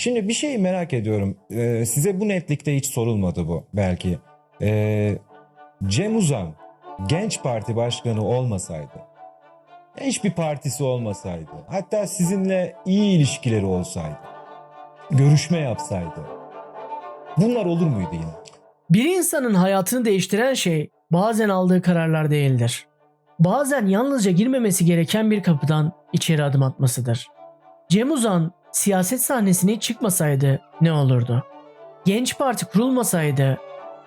Şimdi bir şey merak ediyorum. Size bu netlikte hiç sorulmadı bu belki. Ee, Cem Uzan Genç Parti Başkanı olmasaydı, hiçbir partisi olmasaydı, hatta sizinle iyi ilişkileri olsaydı, görüşme yapsaydı, bunlar olur muydu yine? Bir insanın hayatını değiştiren şey bazen aldığı kararlar değildir. Bazen yalnızca girmemesi gereken bir kapıdan içeri adım atmasıdır. Cem Uzan siyaset sahnesine çıkmasaydı ne olurdu? Genç Parti kurulmasaydı,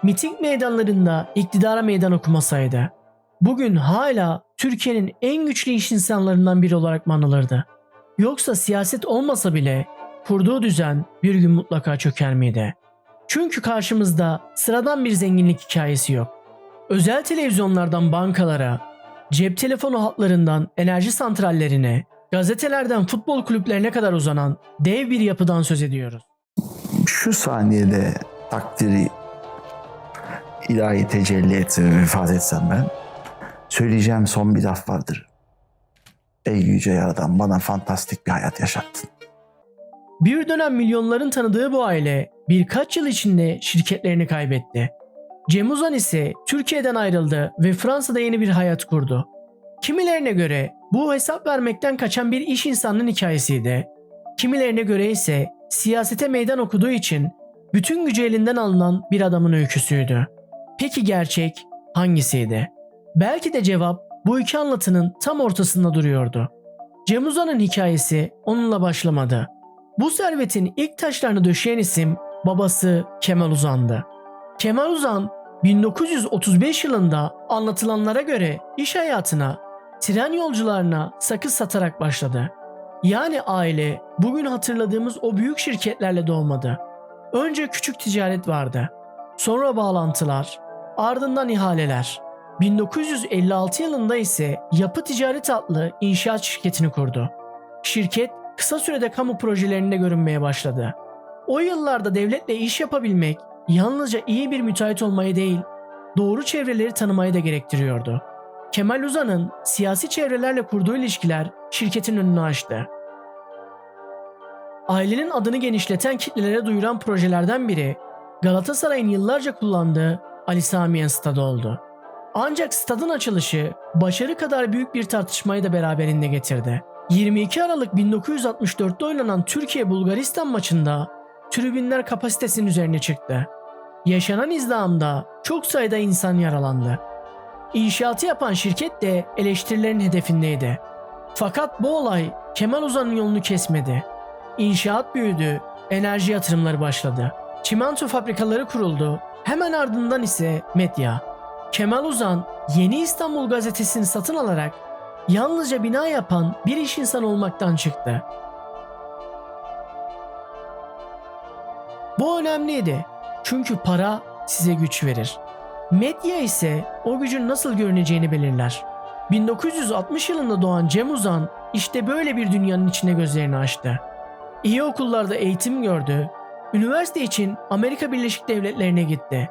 miting meydanlarında iktidara meydan okumasaydı, bugün hala Türkiye'nin en güçlü iş insanlarından biri olarak mı anılırdı? Yoksa siyaset olmasa bile kurduğu düzen bir gün mutlaka çöker miydi? Çünkü karşımızda sıradan bir zenginlik hikayesi yok. Özel televizyonlardan bankalara, cep telefonu hatlarından enerji santrallerine, gazetelerden futbol kulüplerine kadar uzanan dev bir yapıdan söz ediyoruz. Şu saniyede takdiri ilahi tecelli etse ve vefat etsem ben, söyleyeceğim son bir laf vardır. Ey yüce yaradan, bana fantastik bir hayat yaşattın. Bir dönem milyonların tanıdığı bu aile birkaç yıl içinde şirketlerini kaybetti. Cem Uzan ise Türkiye'den ayrıldı ve Fransa'da yeni bir hayat kurdu. Kimilerine göre bu hesap vermekten kaçan bir iş insanının hikayesiydi. Kimilerine göre ise siyasete meydan okuduğu için bütün gücü elinden alınan bir adamın öyküsüydü. Peki gerçek hangisiydi? Belki de cevap bu iki anlatının tam ortasında duruyordu. Cem Uzan'ın hikayesi onunla başlamadı. Bu servetin ilk taşlarını döşeyen isim babası Kemal Uzan'dı. Kemal Uzan 1935 yılında anlatılanlara göre iş hayatına tren yolcularına sakız satarak başladı. Yani aile bugün hatırladığımız o büyük şirketlerle doğmadı. Önce küçük ticaret vardı. Sonra bağlantılar, ardından ihaleler. 1956 yılında ise Yapı Ticaret adlı inşaat şirketini kurdu. Şirket kısa sürede kamu projelerinde görünmeye başladı. O yıllarda devletle iş yapabilmek yalnızca iyi bir müteahhit olmayı değil, doğru çevreleri tanımayı da gerektiriyordu. Kemal Uzan'ın siyasi çevrelerle kurduğu ilişkiler şirketin önünü açtı. Ailenin adını genişleten kitlelere duyuran projelerden biri Galatasaray'ın yıllarca kullandığı Ali Sami Yen Stadı oldu. Ancak stadın açılışı başarı kadar büyük bir tartışmayı da beraberinde getirdi. 22 Aralık 1964'te oynanan Türkiye-Bulgaristan maçında tribünler kapasitesinin üzerine çıktı. Yaşanan izdihamda çok sayıda insan yaralandı. İnşaatı yapan şirket de eleştirilerin hedefindeydi. Fakat bu olay Kemal Uzan'ın yolunu kesmedi. İnşaat büyüdü, enerji yatırımları başladı. Çimento fabrikaları kuruldu, hemen ardından ise medya. Kemal Uzan Yeni İstanbul gazetesini satın alarak yalnızca bina yapan bir iş insanı olmaktan çıktı. Bu önemliydi. Çünkü para size güç verir. Medya ise o gücün nasıl görüneceğini belirler. 1960 yılında doğan Cem Uzan işte böyle bir dünyanın içine gözlerini açtı. İyi okullarda eğitim gördü. Üniversite için Amerika Birleşik Devletleri'ne gitti.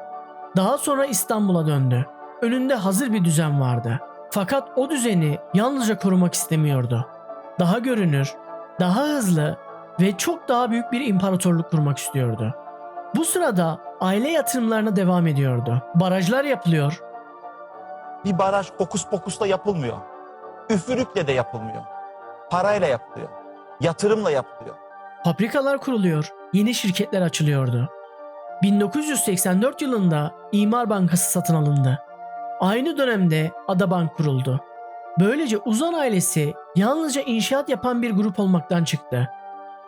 Daha sonra İstanbul'a döndü. Önünde hazır bir düzen vardı. Fakat o düzeni yalnızca korumak istemiyordu. Daha görünür, daha hızlı ve çok daha büyük bir imparatorluk kurmak istiyordu. Bu sırada aile yatırımlarına devam ediyordu. Barajlar yapılıyor. Bir baraj hokus pokusla yapılmıyor. Üfürükle de yapılmıyor. Parayla yapılıyor. Yatırımla yapılıyor. Fabrikalar kuruluyor, yeni şirketler açılıyordu. 1984 yılında İmar Bankası satın alındı. Aynı dönemde Adabank kuruldu. Böylece Uzan ailesi yalnızca inşaat yapan bir grup olmaktan çıktı.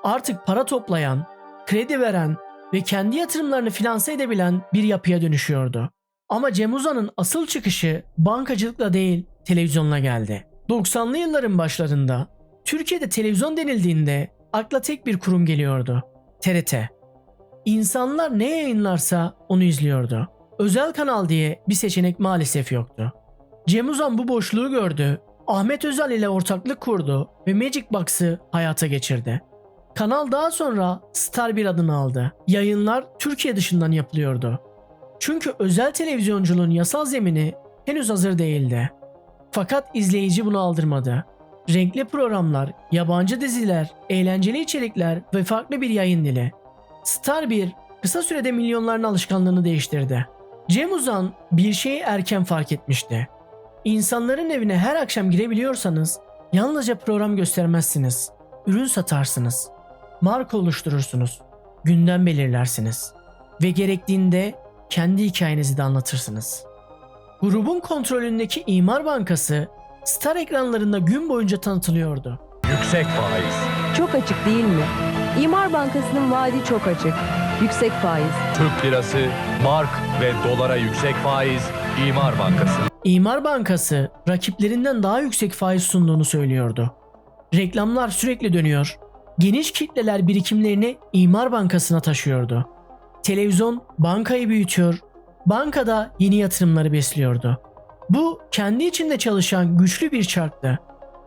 Artık para toplayan, kredi veren ve kendi yatırımlarını finanse edebilen bir yapıya dönüşüyordu. Ama Cem Uzan'ın asıl çıkışı bankacılıkla değil, televizyonla geldi. 90'lı yılların başlarında Türkiye'de televizyon denildiğinde akla tek bir kurum geliyordu: TRT. İnsanlar ne yayınlarsa onu izliyordu. Özel kanal diye bir seçenek maalesef yoktu. Cem Uzan bu boşluğu gördü, Ahmet Özel ile ortaklık kurdu ve Magic Box'ı hayata geçirdi. Kanal daha sonra Star 1 adını aldı. Yayınlar Türkiye dışından yapılıyordu. Çünkü özel televizyonculuğun yasal zemini henüz hazır değildi. Fakat izleyici bunu aldırmadı. renkli programlar, yabancı diziler, eğlenceli içerikler ve farklı bir yayın dili. Star 1 kısa sürede milyonların alışkanlığını değiştirdi. Cem Uzan bir şeyi erken fark etmişti. İnsanların evine her akşam girebiliyorsanız yalnızca program göstermezsiniz. Ürün satarsınız. Marka oluşturursunuz. Gündem belirlersiniz. Ve gerektiğinde kendi hikayenizi de anlatırsınız. Grubun kontrolündeki İmar Bankası Star ekranlarında gün boyunca tanıtılıyordu. Yüksek faiz. Çok açık değil mi? İmar Bankası'nın vaadi çok açık. Yüksek faiz. Türk lirası, mark ve dolara yüksek faiz. İmar Bankası. İmar Bankası rakiplerinden daha yüksek faiz sunduğunu söylüyordu. Reklamlar sürekli dönüyor. Geniş kitleler birikimlerini İmar Bankası'na taşıyordu. Televizyon bankayı büyütüyor, bankada yeni yatırımları besliyordu. Bu kendi içinde çalışan güçlü bir çarktı.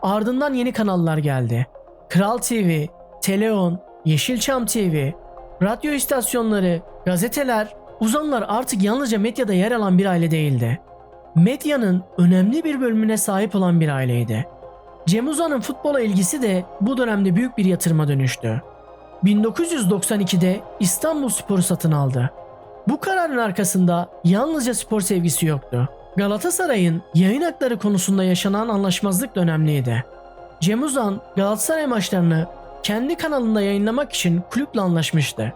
Ardından yeni kanallar geldi. Kral TV, Teleon, Yeşilçam TV, radyo istasyonları, gazeteler, Uzanlar artık yalnızca medyada yer alan bir aile değildi. Medyanın önemli bir bölümüne sahip olan bir aileydi. Cem Uzan'ın futbola ilgisi de bu dönemde büyük bir yatırıma dönüştü. 1992'de İstanbulspor'u satın aldı. Bu kararın arkasında yalnızca spor sevgisi yoktu. Galatasaray'ın yayın hakları konusunda yaşanan anlaşmazlık da önemliydi. Cem Uzan Galatasaray maçlarını kendi kanalında yayınlamak için kulüple anlaşmıştı.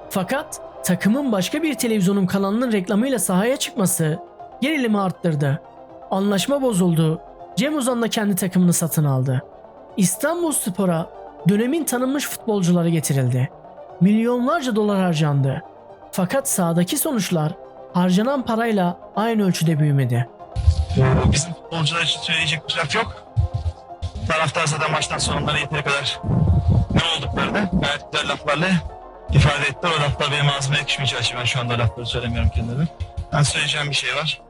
Fakat takımın başka bir televizyonun kanalının reklamıyla sahaya çıkması gerilimi arttırdı. Anlaşma bozuldu. Cem Uzan da kendi takımını satın aldı. İstanbulspor'a dönemin tanınmış futbolcuları getirildi. Milyonlarca dolar harcandı. Fakat sahadaki sonuçlar harcanan parayla aynı ölçüde büyümedi. Bizim futbolcular için söyleyecek bir laf yok. Taraftar zaten maçtan sonra onlara yeteri kadar ne olduklarını gayet güzel laflarla ifade ettiler. O laflar benim ağzıma yakışmayacağı için ben şu anda lafları söylemiyorum kendilerine. Ben söyleyeceğim bir şey var.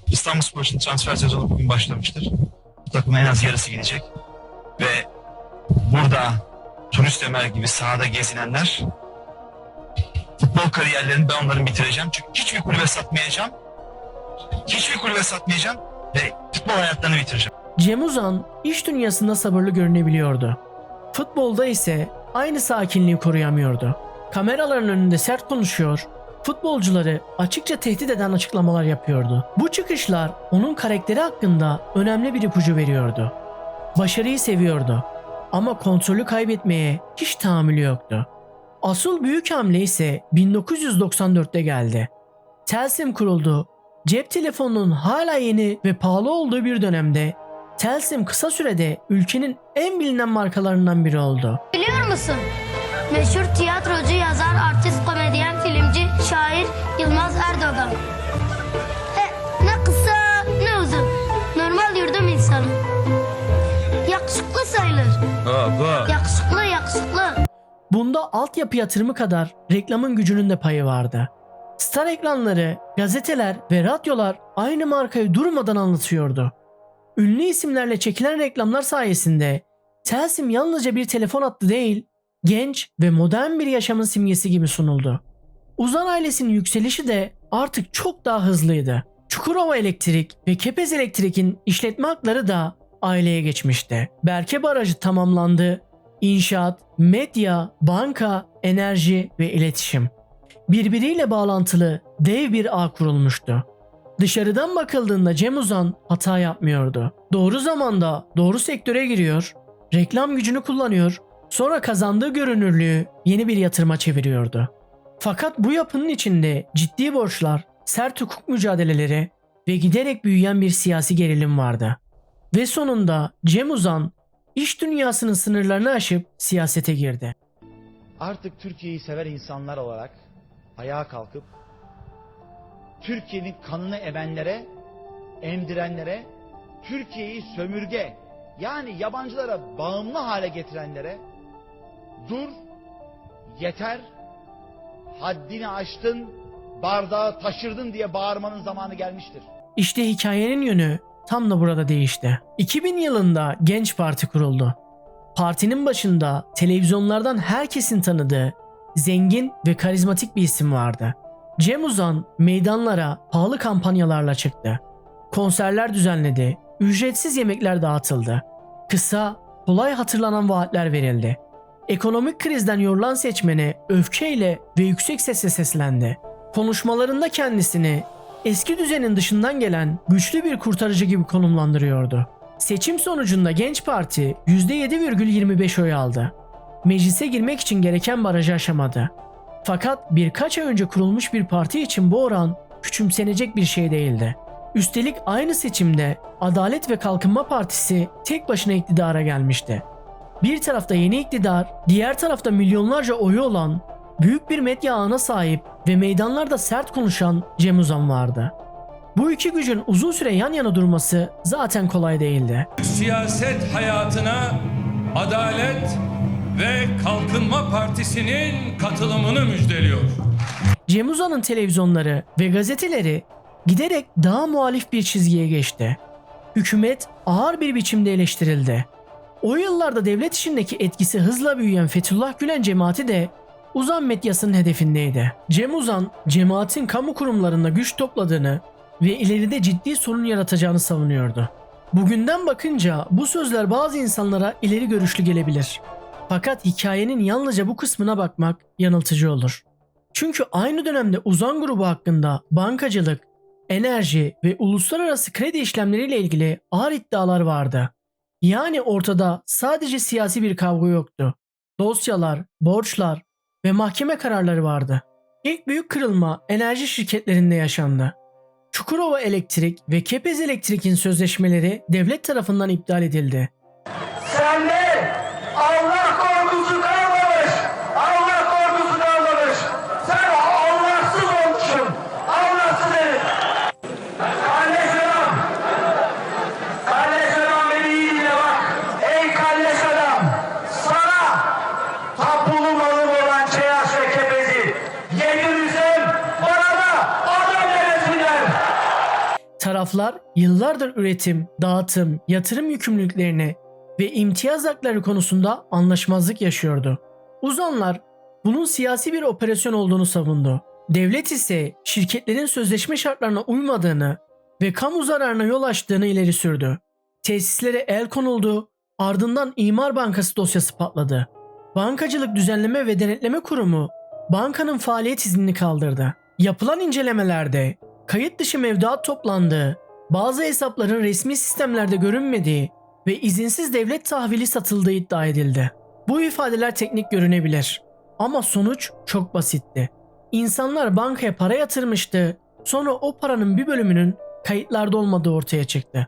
İstanbulspor için transfer sezonu bugün başlamıştır. Bu takımın en az yarısı gidecek. Ve burada turist Ömer gibi sahada gezinenler futbol kariyerlerini ben onların bitireceğim. Çünkü hiçbir kulübe satmayacağım. Hiçbir kulübe satmayacağım ve futbol hayatlarını bitireceğim. Cem Uzan iş dünyasında sabırlı görünebiliyordu. Futbolda ise aynı sakinliği koruyamıyordu. Kameraların önünde sert konuşuyor, futbolcuları açıkça tehdit eden açıklamalar yapıyordu. Bu çıkışlar onun karakteri hakkında önemli bir ipucu veriyordu. Başarıyı seviyordu ama kontrolü kaybetmeye hiç tahammülü yoktu. Asıl büyük hamle ise 1994'te geldi. Telsim kuruldu. Cep telefonunun hala yeni ve pahalı olduğu bir dönemde Telsim kısa sürede ülkenin en bilinen markalarından biri oldu. Biliyor musun? Meşhur tiyatrocu, yazar, artist, komedyen, filmci, şair Yılmaz Erdoğan. Ne kısa ne uzun. Normal yurdum insanı. Yakışıklı sayılır. Yakışıklı. Bunda altyapı yatırımı kadar reklamın gücünün de payı vardı. Star ekranları, gazeteler ve radyolar aynı markayı durmadan anlatıyordu. Ünlü isimlerle çekilen reklamlar sayesinde Telsim yalnızca bir telefon hattı değil, genç ve modern bir yaşamın simgesi gibi sunuldu. Uzan ailesinin yükselişi de artık çok daha hızlıydı. Çukurova Elektrik ve Kepez Elektrik'in işletme hakları da aileye geçmişti. Berke Barajı tamamlandı. İnşaat, medya, banka, enerji ve iletişim. Birbiriyle bağlantılı dev bir ağ kurulmuştu. Dışarıdan bakıldığında Cem Uzan hata yapmıyordu. Doğru zamanda doğru sektöre giriyor, reklam gücünü kullanıyor, sonra kazandığı görünürlüğü yeni bir yatırıma çeviriyordu. Fakat bu yapının içinde ciddi borçlar, sert hukuk mücadeleleri ve giderek büyüyen bir siyasi gerilim vardı. Ve sonunda Cem Uzan iş dünyasının sınırlarını aşıp siyasete girdi. Artık Türkiye'yi sever insanlar olarak ayağa kalkıp Türkiye'nin kanını emenlere, emdirenlere, Türkiye'yi sömürge yani yabancılara bağımlı hale getirenlere dur, yeter, haddini aştın, bardağı taşırdın diye bağırmanın zamanı gelmiştir. İşte hikayenin yönü tam da burada değişti. 2000 yılında Genç Parti kuruldu. Partinin başında televizyonlardan herkesin tanıdığı zengin ve karizmatik bir isim vardı. Cem Uzan meydanlara pahalı kampanyalarla çıktı. Konserler düzenledi, ücretsiz yemekler dağıtıldı. Kısa, kolay hatırlanan vaatler verildi. Ekonomik krizden yorulan seçmene öfkeyle ve yüksek sesle seslendi. Konuşmalarında kendisini eski düzenin dışından gelen güçlü bir kurtarıcı gibi konumlandırıyordu. Seçim sonucunda Genç Parti %7,25 oy aldı. Meclise girmek için gereken barajı aşamadı. Fakat birkaç ay önce kurulmuş bir parti için bu oran küçümsenecek bir şey değildi. Üstelik aynı seçimde Adalet ve Kalkınma Partisi tek başına iktidara gelmişti. Bir tarafta yeni iktidar, diğer tarafta milyonlarca oyu olan, büyük bir medya ağına sahip ve meydanlarda sert konuşan Cem Uzan vardı. Bu iki gücün uzun süre yan yana durması zaten kolay değildi. Siyaset hayatına Adalet ve Kalkınma Partisi'nin katılımını müjdeliyor. Cem Uzan'ın televizyonları ve gazeteleri giderek daha muhalif bir çizgiye geçti. Hükümet ağır bir biçimde eleştirildi. O yıllarda devlet işindeki etkisi hızla büyüyen Fethullah Gülen cemaati de Uzan medyasının hedefindeydi. Cem Uzan, cemaatin kamu kurumlarında güç topladığını ve ileride ciddi sorun yaratacağını savunuyordu. Bugünden bakınca bu sözler bazı insanlara ileri görüşlü gelebilir. Fakat hikayenin yalnızca bu kısmına bakmak yanıltıcı olur. Çünkü aynı dönemde Uzan grubu hakkında bankacılık, enerji ve uluslararası kredi işlemleriyle ilgili ağır iddialar vardı. Yani ortada sadece siyasi bir kavga yoktu. Dosyalar, borçlar ve mahkeme kararları vardı. İlk büyük kırılma enerji şirketlerinde yaşandı. Çukurova Elektrik ve Kepez Elektrik'in sözleşmeleri devlet tarafından iptal edildi. Sende Allah korkusu kalmamış. Allah korkusu kalmamış. Sen Allahsız olmuşsun. Allahsız herif. Kardeş adam. Kardeş adam beni iyi dinle bak. Ey kardeş adam. Sana tapulu malım olan Çeyaş ve Kepez'i yedirirsem bana da adam demesinler. Taraflar yıllardır üretim, dağıtım, yatırım yükümlülüklerini ve imtiyaz hakları konusunda anlaşmazlık yaşıyordu. Uzanlar bunun siyasi bir operasyon olduğunu savundu. Devlet ise şirketlerin sözleşme şartlarına uymadığını ve kamu zararına yol açtığını ileri sürdü. Tesislere el konuldu, ardından İmar Bankası dosyası patladı. Bankacılık Düzenleme ve Denetleme Kurumu bankanın faaliyet iznini kaldırdı. Yapılan incelemelerde kayıt dışı mevduat toplandığı, bazı hesapların resmi sistemlerde görünmediği ve izinsiz devlet tahvili satıldığı iddia edildi. Bu ifadeler teknik görünebilir ama sonuç çok basitti. İnsanlar bankaya para yatırmıştı, sonra o paranın bir bölümünün kayıtlarda olmadığı ortaya çıktı.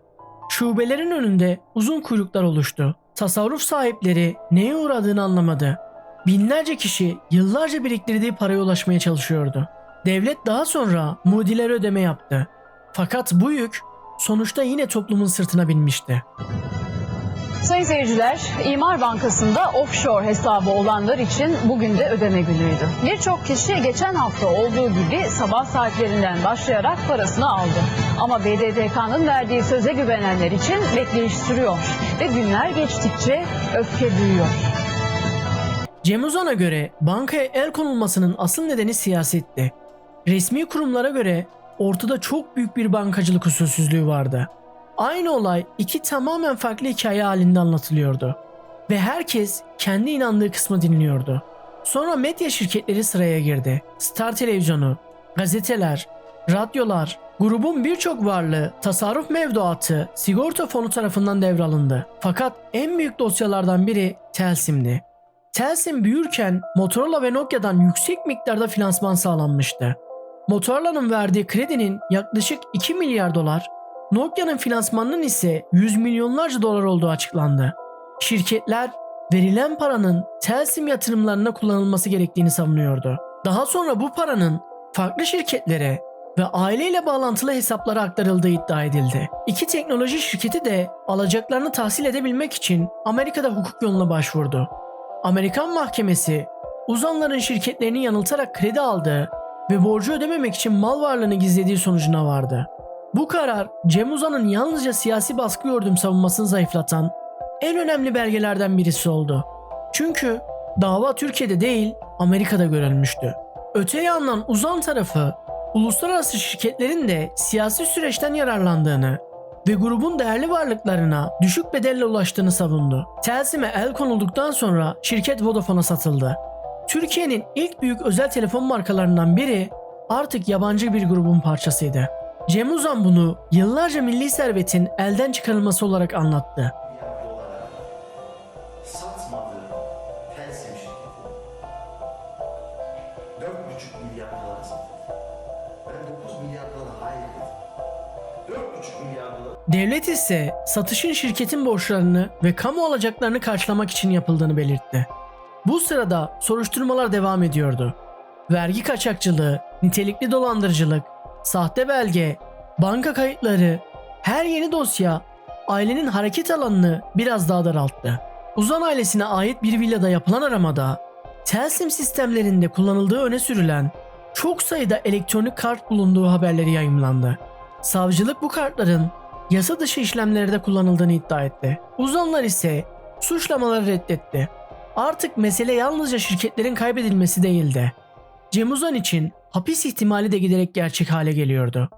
Şubelerin önünde uzun kuyruklar oluştu. Tasarruf sahipleri neye uğradığını anlamadı. Binlerce kişi yıllarca biriktirdiği paraya ulaşmaya çalışıyordu. Devlet daha sonra mudiler ödeme yaptı. Fakat bu yük sonuçta yine toplumun sırtına binmişti. Sayın seyirciler, İmar Bankası'nda offshore hesabı olanlar için bugün de ödeme günüydü. Birçok kişi geçen hafta olduğu gibi sabah saatlerinden başlayarak parasını aldı. Ama BDDK'nın verdiği söze güvenenler için bekleyiş sürüyor ve günler geçtikçe öfke büyüyor. Cem Uzan'a göre bankaya el konulmasının asıl nedeni siyasetti. Resmi kurumlara göre ortada çok büyük bir bankacılık usulsüzlüğü vardı. Aynı olay iki tamamen farklı hikaye halinde anlatılıyordu. Ve herkes kendi inandığı kısmı dinliyordu. Sonra medya şirketleri sıraya girdi. Star Televizyonu, gazeteler, radyolar, grubun birçok varlığı, tasarruf mevduatı, sigorta fonu tarafından devralındı. Fakat en büyük dosyalardan biri Telsim'di. Telsim büyürken Motorola ve Nokia'dan yüksek miktarda finansman sağlanmıştı. Motorola'nın verdiği kredinin yaklaşık 2 milyar dolar, Nokia'nın finansmanının ise 100 milyonlarca dolar olduğu açıklandı. Şirketler verilen paranın Telsim yatırımlarına kullanılması gerektiğini savunuyordu. Daha sonra bu paranın farklı şirketlere ve aileyle bağlantılı hesaplara aktarıldığı iddia edildi. İki teknoloji şirketi de alacaklarını tahsil edebilmek için Amerika'da hukuk yoluna başvurdu. Amerikan mahkemesi Uzanların şirketlerini yanıltarak kredi aldığı ve borcu ödememek için mal varlığını gizlediği sonucuna vardı. Bu karar Cem Uzan'ın yalnızca siyasi baskı gördüğüm savunmasını zayıflatan en önemli belgelerden birisi oldu. Çünkü dava Türkiye'de değil Amerika'da görülmüştü. Öte yandan Uzan tarafı uluslararası şirketlerin de siyasi süreçten yararlandığını ve grubun değerli varlıklarına düşük bedelle ulaştığını savundu. Telsim'e el konulduktan sonra şirket Vodafone'a satıldı. Türkiye'nin ilk büyük özel telefon markalarından biri artık yabancı bir grubun parçasıydı. Cem Uzan bunu yıllarca milli servetin elden çıkarılması olarak anlattı. Satmadığı Telsim şirketi 4,5 milyar dolara satıldı. Ben 9 milyar dolara hayır dedim. 4,5 milyar dolar. Devlet ise satışın şirketin borçlarını ve kamu alacaklarını karşılamak için yapıldığını belirtti. Bu sırada soruşturmalar devam ediyordu. Vergi kaçakçılığı, nitelikli dolandırıcılık, sahte belge, banka kayıtları, her yeni dosya ailenin hareket alanını biraz daha daralttı. Uzan ailesine ait bir villada yapılan aramada Telsim sistemlerinde kullanıldığı öne sürülen çok sayıda elektronik kart bulunduğu haberleri yayımlandı. Savcılık bu kartların yasa dışı işlemlerde kullanıldığını iddia etti. Uzanlar ise suçlamaları reddetti. Artık mesele yalnızca şirketlerin kaybedilmesi değildi. Cem Uzan için hapis ihtimali de giderek gerçek hale geliyordu.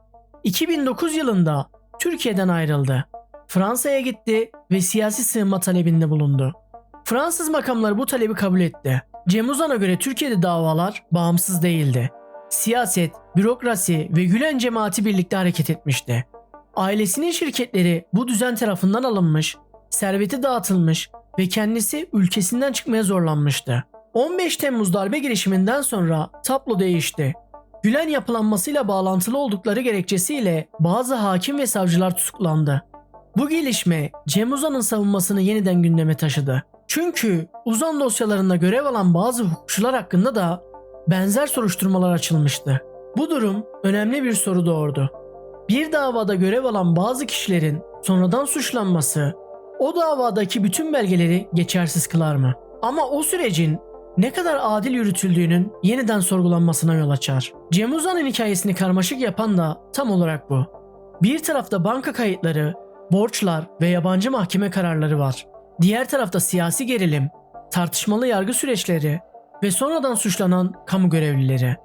2009 yılında Türkiye'den ayrıldı. Fransa'ya gitti ve siyasi sığınma talebinde bulundu. Fransız makamları bu talebi kabul etti. Cem Uzan'a göre Türkiye'de davalar bağımsız değildi. Siyaset, bürokrasi ve Gülen cemaati birlikte hareket etmişti. Ailesinin şirketleri bu düzen tarafından alınmış, serveti dağıtılmış ve kendisi ülkesinden çıkmaya zorlanmıştı. 15 Temmuz darbe girişiminden sonra tablo değişti. Gülen yapılanmasıyla bağlantılı oldukları gerekçesiyle bazı hakim ve savcılar tutuklandı. Bu gelişme Cem Uzan'ın savunmasını yeniden gündeme taşıdı. Çünkü Uzan dosyalarında görev alan bazı hukukçular hakkında da benzer soruşturmalar açılmıştı. Bu durum önemli bir soru doğurdu. Bir davada görev alan bazı kişilerin sonradan suçlanması o davadaki bütün belgeleri geçersiz kılar mı? Ama o sürecin ne kadar adil yürütüldüğünün yeniden sorgulanmasına yol açar. Cem Uzan'ın hikayesini karmaşık yapan da tam olarak bu. Bir tarafta banka kayıtları, borçlar ve yabancı mahkeme kararları var. Diğer tarafta siyasi gerilim, tartışmalı yargı süreçleri ve sonradan suçlanan kamu görevlileri.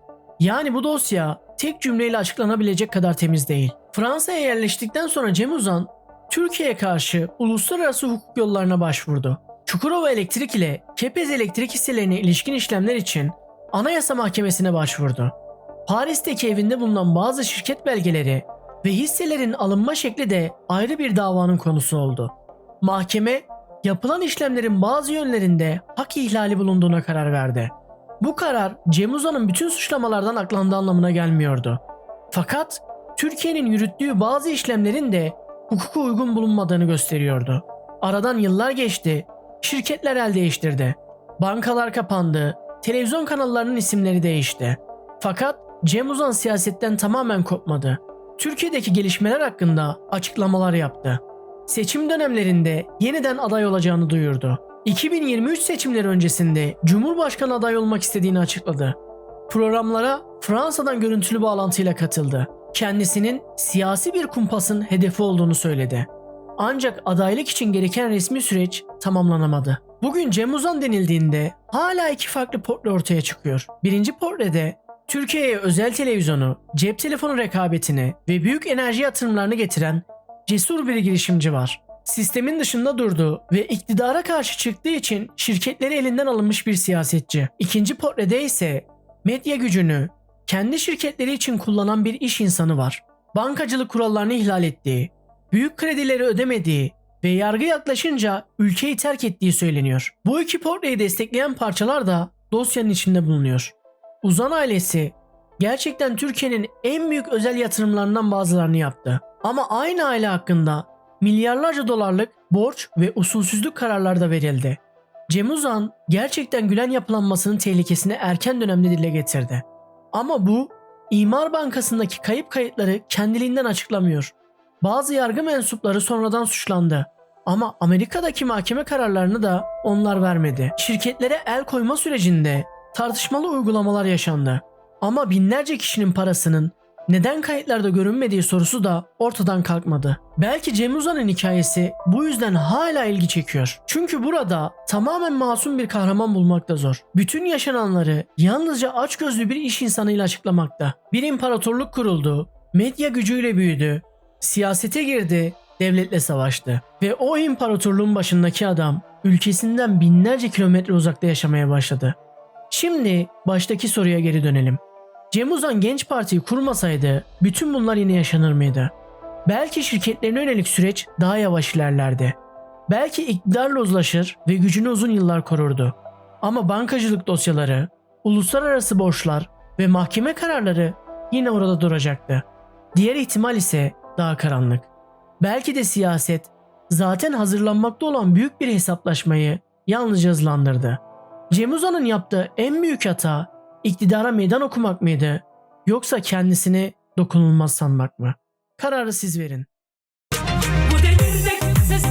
Yani bu dosya tek cümleyle açıklanabilecek kadar temiz değil. Fransa'ya yerleştikten sonra Cem Uzan, Türkiye'ye karşı uluslararası hukuk yollarına başvurdu. Çukurova Elektrik ile Kepez Elektrik hisselerine ilişkin işlemler için Anayasa Mahkemesi'ne başvurdu. Paris'teki evinde bulunan bazı şirket belgeleri ve hisselerin alınma şekli de ayrı bir davanın konusu oldu. Mahkeme, yapılan işlemlerin bazı yönlerinde hak ihlali bulunduğuna karar verdi. Bu karar Cem Uzan'ın bütün suçlamalardan aklandığı anlamına gelmiyordu. Fakat Türkiye'nin yürüttüğü bazı işlemlerin de hukuka uygun bulunmadığını gösteriyordu. Aradan yıllar geçti, şirketler el değiştirdi, bankalar kapandı, televizyon kanallarının isimleri değişti. Fakat Cem Uzan siyasetten tamamen kopmadı. Türkiye'deki gelişmeler hakkında açıklamalar yaptı. Seçim dönemlerinde yeniden aday olacağını duyurdu. 2023 seçimleri öncesinde Cumhurbaşkanı adayı olmak istediğini açıkladı. Programlara Fransa'dan görüntülü bağlantıyla katıldı. Kendisinin siyasi bir kumpasın hedefi olduğunu söyledi. Ancak adaylık için gereken resmi süreç tamamlanamadı. Bugün Cem Uzan denildiğinde hala iki farklı portre ortaya çıkıyor. Birinci portrede Türkiye'ye özel televizyonu, cep telefonu rekabetini ve büyük enerji yatırımlarını getiren cesur bir girişimci var. Sistemin dışında durduğu ve iktidara karşı çıktığı için şirketleri elinden alınmış bir siyasetçi. İkinci portrede ise medya gücünü kendi şirketleri için kullanan bir iş insanı var. Bankacılık kurallarını ihlal ettiği, büyük kredileri ödemediği ve yargı yaklaşınca ülkeyi terk ettiği söyleniyor. Bu iki portreyi destekleyen parçalar da dosyanın içinde bulunuyor. Uzan ailesi gerçekten Türkiye'nin en büyük özel yatırımlarından bazılarını yaptı. Ama aynı aile hakkında milyarlarca dolarlık borç ve usulsüzlük kararları da verildi. Cem Uzan gerçekten Gülen yapılanmasının tehlikesini erken dönemde dile getirdi. Ama bu İmar Bankası'ndaki kayıp kayıtları kendiliğinden açıklamıyor. Bazı yargı mensupları sonradan suçlandı. Ama Amerika'daki mahkeme kararlarını da onlar vermedi. Şirketlere el koyma sürecinde tartışmalı uygulamalar yaşandı. Ama binlerce kişinin parasının neden kayıtlarda görünmediği sorusu da ortadan kalkmadı. Belki Cem Uzan'ın hikayesi bu yüzden hala ilgi çekiyor. Çünkü burada tamamen masum bir kahraman bulmak da zor. Bütün yaşananları yalnızca açgözlü bir iş insanıyla açıklamakta. Bir imparatorluk kuruldu, medya gücüyle büyüdü, siyasete girdi devletle savaştı ve o imparatorluğun başındaki adam ülkesinden binlerce kilometre uzakta yaşamaya başladı. Şimdi baştaki soruya geri dönelim. Cem Uzan Genç Parti'yi kurmasaydı bütün bunlar yine yaşanır mıydı? Belki şirketlerine yönelik süreç daha yavaş ilerlerdi. Belki iktidarla uzlaşır ve gücünü uzun yıllar korurdu. Ama bankacılık dosyaları, uluslararası borçlar ve mahkeme kararları yine orada duracaktı. Diğer ihtimal ise daha karanlık. Belki de siyaset zaten hazırlanmakta olan büyük bir hesaplaşmayı yalnızca hızlandırdı. Cem Uzan'ın yaptığı en büyük hata iktidara meydan okumak mıydı yoksa kendisini dokunulmaz sanmak mı? Kararı siz verin. Bu devirde ses